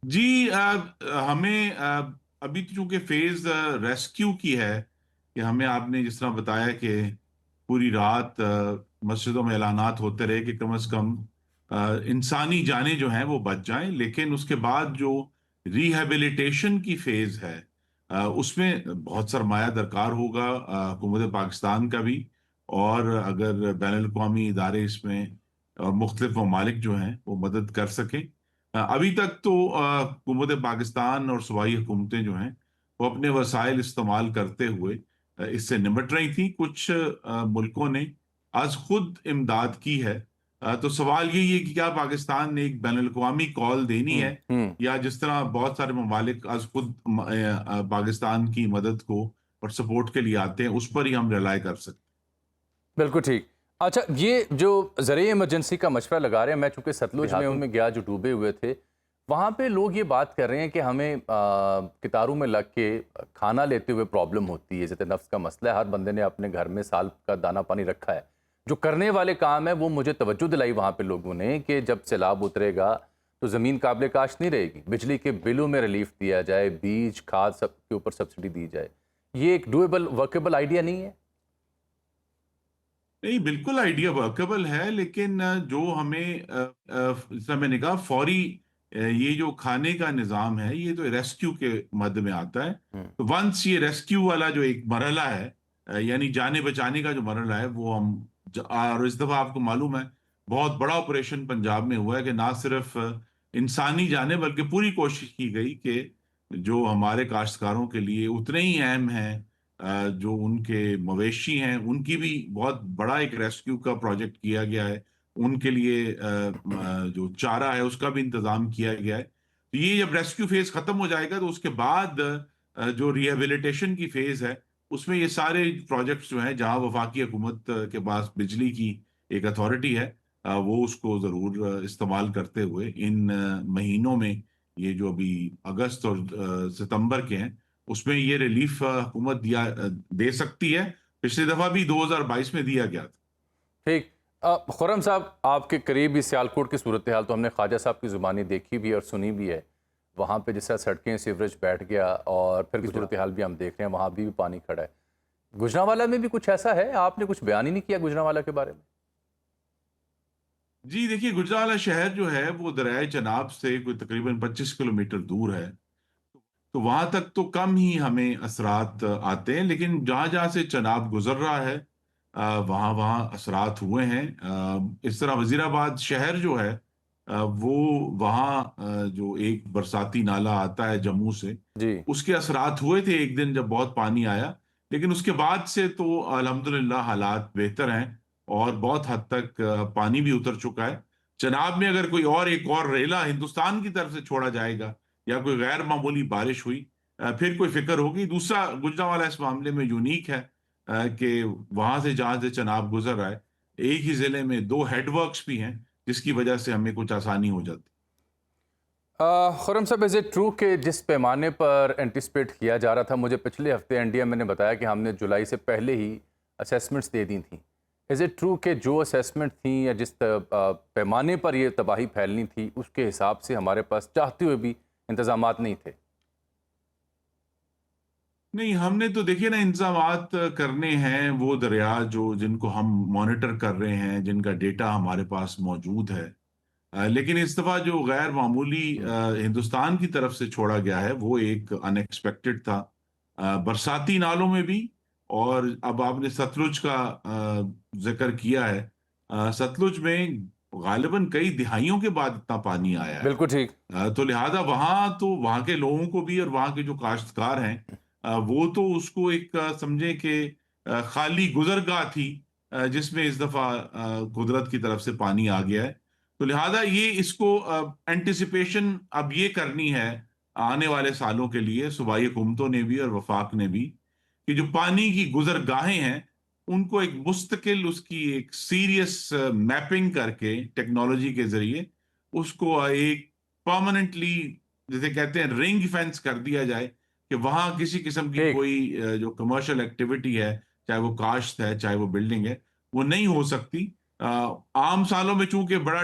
जी, हमें अभी तो चूंकि फेज रेस्क्यू की है कि हमें, आपने जिस तरह बताया कि पूरी रात मस्जिदों में ऐलानात होते रहे कि कम से कम इंसानी जानें जो हैं वो बच जाएं, लेकिन उसके बाद जो रिहेबिलिटेशन की फेज है उसमें बहुत सरमाया दरकार होगा हुकूमत पाकिस्तान का भी। और अगर बैनुल अक़वामी इदारे इसमें और मुख्तलिफ ममालिक जो हैं वो मदद कर सकें। अभी तक तो हुकूमत पाकिस्तान और सूबाई हुकूमतें जो हैं वो अपने वसाइल इस्तेमाल करते हुए इससे निपट रही थी। कुछ मुल्कों ने आज खुद इमदाद की है। तो सवाल यही है कि क्या पाकिस्तान ने एक बैनुल अक़वामी कॉल देनी है, या जिस तरह बहुत सारे ममालिक आज खुद पाकिस्तान की मदद को और सपोर्ट के लिए आते हैं, उस पर ही हम रिलाय कर सकते हैं। बिल्कुल ठीक। अच्छा, ये जो ज़रिए इमरजेंसी का मशवरा लगा रहे हैं, मैं चूंकि सतलुज में उनमें गया जो डूबे हुए थे, वहाँ पे लोग ये बात कर रहे हैं कि हमें कितारों में लग के खाना लेते हुए प्रॉब्लम होती है। ज़ित नफ्स का मसला है, हर बंदे ने अपने घर में साल का दाना पानी रखा है। जो करने वाले काम है वो मुझे तवज्जो दिलाई वहाँ पे लोगों ने कि जब सैलाब उतरेगा तो ज़मीन काबिल काश्त नहीं रहेगी, बिजली के बिलों में रिलीफ दिया जाए, बीज खाद सब के ऊपर सब्सिडी दी जाए। ये एक डूएबल वर्केबल आइडिया नहीं है? नहीं, बिल्कुल आइडिया वर्केबल है, लेकिन जो हमें जैसा मैंने कहा फौरी ये जो खाने का निज़ाम है ये तो रेस्क्यू के मद में आता है। तो वंस ये रेस्क्यू वाला जो एक मरहला है, यानी जाने बचाने का जो मरहला है वो हम और इस दफ़ा आपको मालूम है बहुत बड़ा ऑपरेशन पंजाब में हुआ है कि ना सिर्फ इंसानी जाने बल्कि पूरी कोशिश की गई कि जो हमारे काश्तकारों के लिए उतने ही अहम हैं जो उनके मवेशी हैं, उनकी भी बहुत बड़ा एक रेस्क्यू का प्रोजेक्ट किया गया है। उनके लिए जो चारा है उसका भी इंतजाम किया गया है। तो ये जब रेस्क्यू फेज खत्म हो जाएगा तो उसके बाद जो रिहेबिलिटेशन की फेज है उसमें ये सारे प्रोजेक्ट्स जो हैं जहां वफाकी हुकूमत के पास बिजली की एक अथॉरिटी है वो उसको जरूर इस्तेमाल करते हुए इन महीनों में, ये जो अभी अगस्त और सितंबर के हैं, उसमें ये रिलीफ हुकूमत दे सकती है। पिछली दफा भी 2022 में दिया गया था। ठीक। खुर्रम साहब, आपके करीब इस सियालकोट की सूरत हाल तो हमने ख्वाजा साहब की ज़ुबानी देखी भी और सुनी भी है। वहाँ पे जिस तरह सड़कें सीवरेज बैठ गया और फिर सूरत हाल भी हम देख रहे हैं, वहाँ भी पानी खड़ा है। गुजरांवाला में भी कुछ ऐसा है? आपने कुछ बयान ही नहीं किया गुजरांवाला के बारे में। जी देखिए, गुजरांवाला शहर जो है वो दरियाए चनाब से कोई तकरीबन 25 किलोमीटर दूर है। तो वहां तक तो कम ही हमें असरात आते हैं, लेकिन जहां जहां से चनाब गुजर रहा है वहां वहां असरात हुए हैं। इस तरह वजीराबाद शहर जो है वो वहाँ जो एक बरसाती नाला आता है जम्मू से, जी। उसके असरात हुए थे एक दिन जब बहुत पानी आया। लेकिन उसके बाद से तो अल्हम्दुलिल्लाह हालात बेहतर हैं और बहुत हद तक पानी भी उतर चुका है। चनाब में अगर कोई और एक और रेला हिंदुस्तान की तरफ से छोड़ा जाएगा या कोई गैर मामूली बारिश हुई फिर कोई फिक्र होगी। दूसरा, गुजरांवाला इस मामले में यूनिक है कि वहां से जहां से चनाब गुजर रहा है एक ही जिले में 2 हेडवर्क्स भी हैं, जिसकी वजह से हमें कुछ आसानी हो जाती। खुर्रम साहब, इज़ इट ट्रू कि जिस पैमाने पर एंटिसिपेट किया जा रहा था, मुझे पिछले हफ्ते एनडीएम ने बताया कि हमने जुलाई से पहले ही असेसमेंट्स दे दी थी। इज़ इट ट्रू कि जो असेसमेंट थी या जिस पैमाने पर ये तबाही फैलनी थी उसके हिसाब से हमारे पास चाहते हुए भी इंतजामात नहीं थे? नहीं, हमने तो देखिए ना इंतजामात करने हैं वो दरिया जो जिनको हम मॉनिटर कर रहे हैं, जिनका डेटा हमारे पास मौजूद है। लेकिन इस दफा जो गैर मामूली हिंदुस्तान की तरफ से छोड़ा गया है वो एक अनएक्सपेक्टेड था, बरसाती नालों में भी। और अब आपने सतलुज का जिक्र किया है, सतलुज में गालिबन कई दिहाइयों के बाद इतना पानी आया है। बिल्कुल ठीक। तो लिहाजा वहाँ के लोगों को भी और वहाँ के जो काश्तकार हैं वो तो उसको एक समझे कि खाली गुजरगाह थी जिसमें इस दफा कुदरत की तरफ से पानी आ गया है। तो लिहाजा ये इसको एंटिसिपेशन अब ये करनी है आने वाले सालों के लिए सूबाई हुकूमतों ने भी और वफाक ने भी कि जो पानी की गुजरगाहें हैं उनको एक मुस्तकिल उसकी एक सीरियस मैपिंग करके टेक्नोलॉजी के जरिए उसको एक परमानेंटली, जैसे कहते हैं, रिंग फेंस कर दिया जाए कि वहां किसी किस्म की ठीक। कोई जो कमर्शियल एक्टिविटी है, चाहे वो काश्त है चाहे वो बिल्डिंग है, वो नहीं हो सकती। आम सालों में चूंकि बड़ा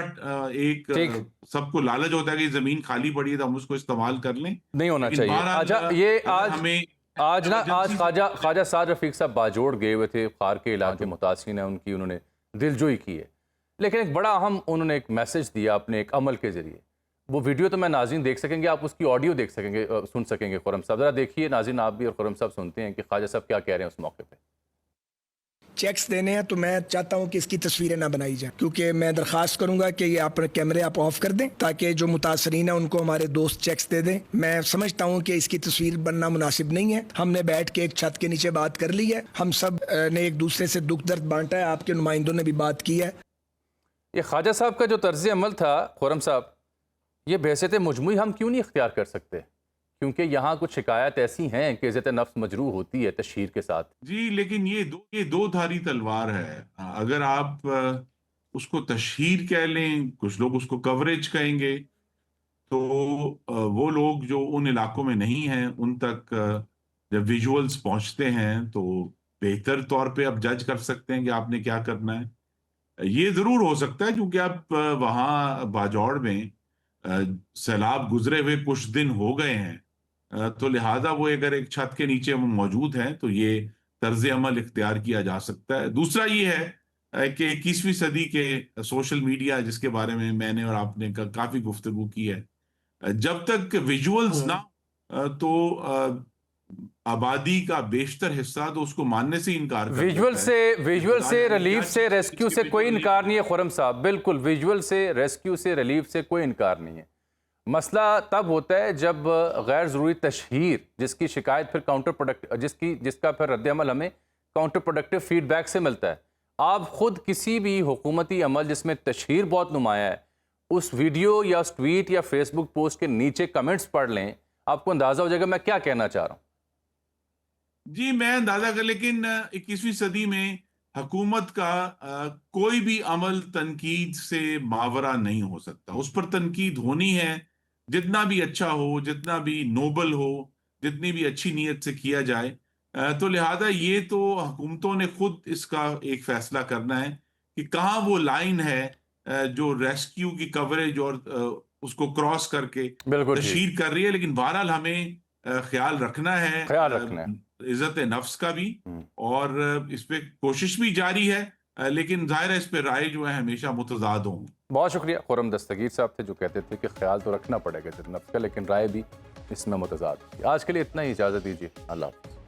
ठीक। सबको लालच होता है कि जमीन खाली पड़ी है तो हम उसको इस्तेमाल कर लें, नहीं होना लेकिन चाहिए। बहरहाल, अच्छा, ये अगर आज हमें आज emergency ख्वाजा साद रफीक साहब बाजोड़ गए हुए थे, खार के इलाके मुतासिरीन है उनकी, उन्होंने दिलजोई की है, लेकिन एक बड़ा अहम उन्होंने एक मैसेज दिया अपने एक अमल के जरिए। वो वीडियो तो मैं नाज़रीन देख सकेंगे, आप उसकी ऑडियो देख सकेंगे, सुन सकेंगे। खुर्रम साहब ज़रा देखिए, नाज़रीन आप भी और खुर्रम साहब सुनते हैं कि ख्वाजा साहब क्या कह रहे हैं उस मौके पर। चेक्स देने हैं तो मैं चाहता हूं कि इसकी तस्वीरें ना बनाई जाए, क्योंकि मैं दरख्वास्त करूंगा कि ये आप कैमरे आप ऑफ कर दें ताकि जो मुतासरीन है उनको हमारे दोस्त चेक्स दे दें। मैं समझता हूं कि इसकी तस्वीर बनना मुनासिब नहीं है। हमने बैठ के एक छत के नीचे बात कर ली है, हम सब ने एक दूसरे से दुख दर्द बांटा है, आपके नुमाइंदों ने भी बात की है। ये ख्वाजा साहब का जो तर्ज अमल था खुर्रम साहब, ये बहसत मजमूई हम क्यों नहीं इख्तियार कर सकते? क्योंकि यहाँ कुछ शिकायत ऐसी हैं कि इज़्ज़त नफ्स मजरूह होती है तशहीर के साथ। जी, लेकिन ये दो धारी तलवार है। अगर आप उसको तशहीर कह लें, कुछ लोग उसको कवरेज कहेंगे, तो वो लोग जो उन इलाकों में नहीं हैं उन तक जब विजुअल्स पहुंचते हैं तो बेहतर तौर पे आप जज कर सकते हैं कि आपने क्या करना है। ये जरूर हो सकता है क्योंकि आप वहाँ बाजौड़ में सैलाब गुजरे हुए कुछ दिन हो गए हैं, तो लिहाजा वो अगर एक छत के नीचे वो मौजूद हैं तो ये तर्ज अमल इख्तियार किया जा सकता है। दूसरा ये है कि 21वीं सदी के सोशल मीडिया, जिसके बारे में मैंने और आपने काफी गुफ्तगू की है, जब तक विजुअल्स ना तो आबादी का बेशतर हिस्सा तो उसको मानने से इनकार कर विजुअल देता है। विजुअल से खुदा जाने रिलीफ क्या से चीज़ रेस्क्यू इसकी से कोई visual इनकार नहीं है खुर्रम साहब, बिल्कुल विजुअल से रेस्क्यू से रिलीफ से कोई इनकार नहीं है। मसला तब होता है जब गैर ज़रूरी तशहीर, जिसकी शिकायत फिर काउंटर प्रोडक्ट जिसका फिर रद्द-ए-अमल हमें काउंटर प्रोडक्टिव फीडबैक से मिलता है। आप खुद किसी भी हुकूमती अमल जिसमें तशहीर बहुत नुमाया है, उस वीडियो या उस ट्वीट या फेसबुक पोस्ट के नीचे कमेंट्स पढ़ लें, आपको अंदाज़ा हो जाएगा मैं क्या कहना चाह रहा हूँ। जी, मैं अंदाजा कर, लेकिन 21वीं सदी में हुकूमत का कोई भी अमल तनकीद से मावरा नहीं हो सकता। उस पर तनकीद होनी है, जितना भी अच्छा हो, जितना भी नोबल हो, जितनी भी अच्छी नीयत से किया जाए। तो लिहाजा ये तो हुकूमतों ने खुद इसका एक फैसला करना है कि कहाँ वो लाइन है जो रेस्क्यू की कवरेज और उसको क्रॉस करके बिल्कुल ठीक। तशहीर कर रही है। लेकिन बहरहाल हमें ख्याल रखना है इज्जत नफ्स का भी, और इस पे कोशिश भी जारी है, लेकिन जाहिर है इस पे राय जो है हमेशा मुतजाद होंगी। बहुत शुक्रिया। खुर्रम दस्तगीर साहब थे जो कहते थे कि ख्याल तो रखना पड़ेगा इज्जत नफ्स का, लेकिन राय भी इसमें मुतजाद थी। आज के लिए इतना ही, इजाज़त दीजिए। अल्लाह हाफ़िज़।